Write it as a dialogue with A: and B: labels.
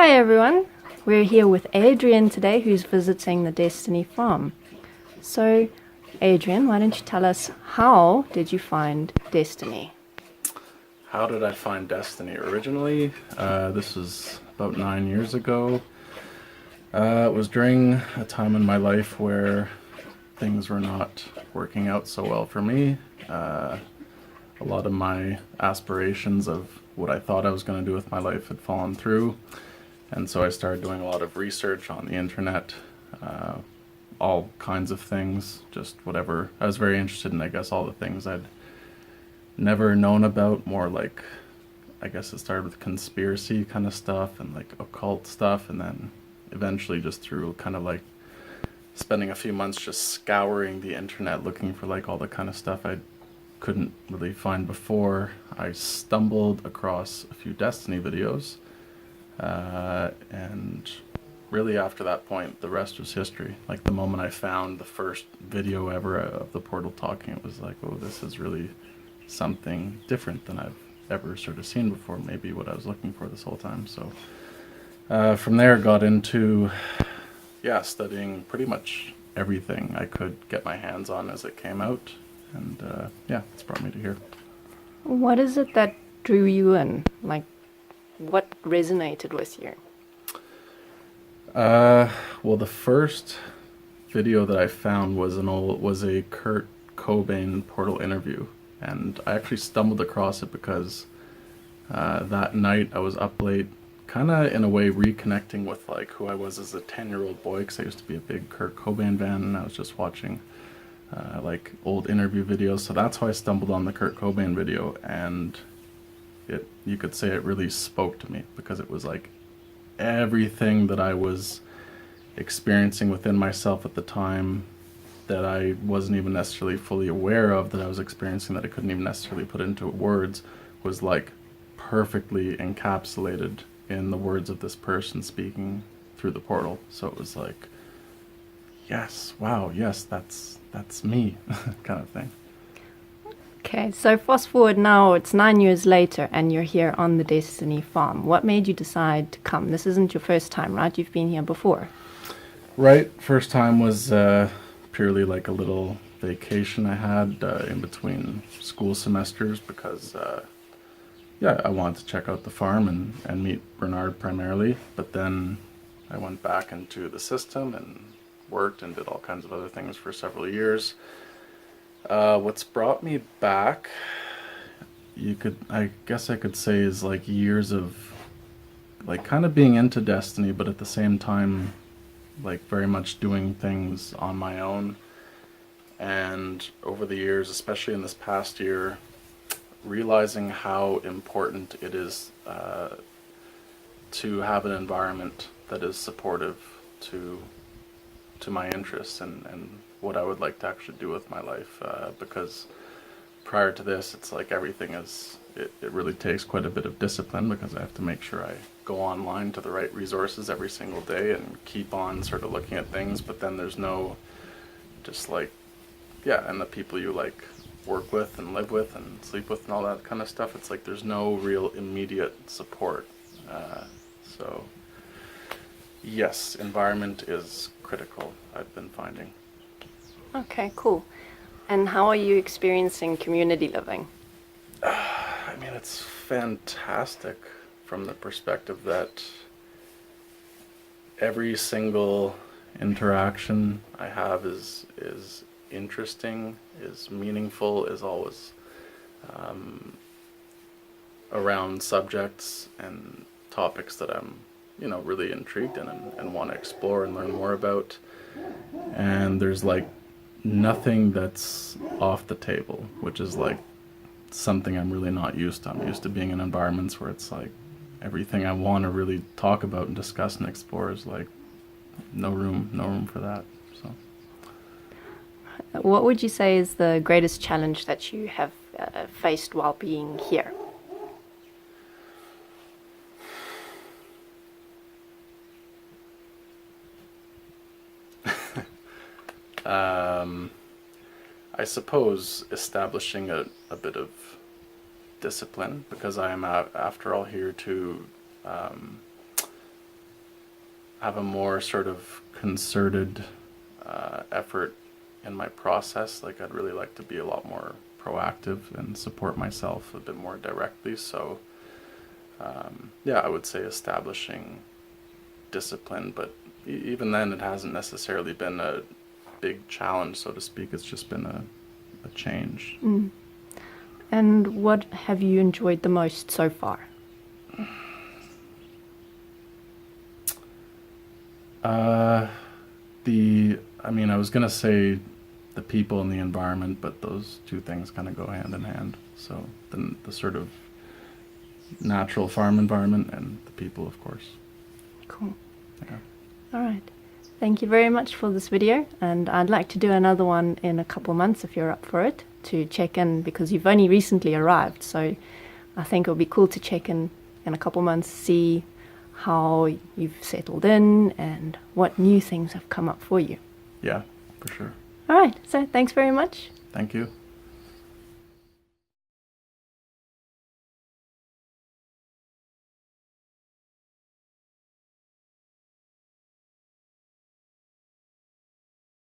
A: Hi everyone, we're here with Adrian today who's visiting the Desteni Farm. So Adrian, why don't you tell us, how did you find Desteni?
B: How did I find Desteni? Originally, this was about 9 years ago. It was during a time in my life where things were not working out so well for me. A lot of my aspirations of what I thought I was going to do with my life had fallen through. And so I started doing a lot of research on the internet, all kinds of things, just whatever. I was very interested in, I guess, all the things I'd never known about, more like, I guess it started with conspiracy kind of stuff and like occult stuff, and then eventually just through kind of like spending a few months just scouring the internet looking for like all the kind of stuff I couldn't really find before, I stumbled across a few Desteni videos, and really after that point the rest was history. Like the moment I found the first video ever of the portal talking, it was like, oh, this is really something different than I've ever sort of seen before, maybe what I was looking for this whole time. So from there got into studying pretty much everything I could get my hands on as it came out, and it's brought me to here.
A: What is it that drew you in? Like, what resonated with you?
B: Well, the first video that I found was a Kurt Cobain portal interview, and I actually stumbled across it because that night I was up late, kind of in a way reconnecting with like who I was as a 10-year-old boy, because I used to be a big Kurt Cobain fan, and I was just watching like old interview videos. So that's how I stumbled on the Kurt Cobain video, and you could say it really spoke to me, because it was like everything that I was experiencing within myself at the time that I wasn't even necessarily fully aware of that I was experiencing, that I couldn't even necessarily put into words, was like perfectly encapsulated in the words of this person speaking through the portal. So it was like, yes, wow, yes, that's me, kind of thing.
A: Okay, so fast forward now, it's 9 years later and you're here on the Desteni Farm. What made you decide to come? This isn't your first time, right? You've been here before.
B: Right, first time was purely like a little vacation I had in between school semesters, because I wanted to check out the farm and meet Bernard primarily, but then I went back into the system and worked and did all kinds of other things for several years. What's brought me back, I guess I could say, is like years of like kind of being into Desteni, but at the same time like very much doing things on my own. And over the years, especially in this past year, realizing how important it is to have an environment that is supportive to my interests and what I would like to actually do with my life. Because prior to this, it's like everything it really takes quite a bit of discipline, because I have to make sure I go online to the right resources every single day and keep on sort of looking at things. But then there's no just like, and the people you like work with and live with and sleep with and all that kind of stuff, it's like there's no real immediate support. So yes, environment is critical, I've been finding.
A: Okay, cool. And how are you experiencing community living?
B: I mean, it's fantastic from the perspective that every single interaction I have is interesting, is meaningful, is always around subjects and topics that I'm really intrigued in and want to explore and learn more about. And there's like nothing that's off the table, which is like something I'm really not used to. I'm used to being in environments where it's like everything I want to really talk about and discuss and explore is like no room for that. So
A: What would you say is the greatest challenge that you have faced while being here?
B: I suppose establishing a bit of discipline, because I am after all here to have a more sort of concerted effort in my process. Like, I'd really like to be a lot more proactive and support myself a bit more directly. So yeah, I would say establishing discipline, but even then it hasn't necessarily been a big challenge, so to speak. It's just been a change.
A: And what have you enjoyed the most so far?
B: I mean, I was gonna say the people and the environment, but those two things kind of go hand in hand. So the sort of natural farm environment and the people, of course.
A: Cool.
B: Yeah.
A: All right. Thank you very much for this video, and I'd like to do another one in a couple months if you're up for it, to check in, because you've only recently arrived, so I think it'll be cool to check in a couple months, see how you've settled in and what new things have come up for you.
B: Yeah, for sure.
A: All right, so thanks very much.
B: Thank you.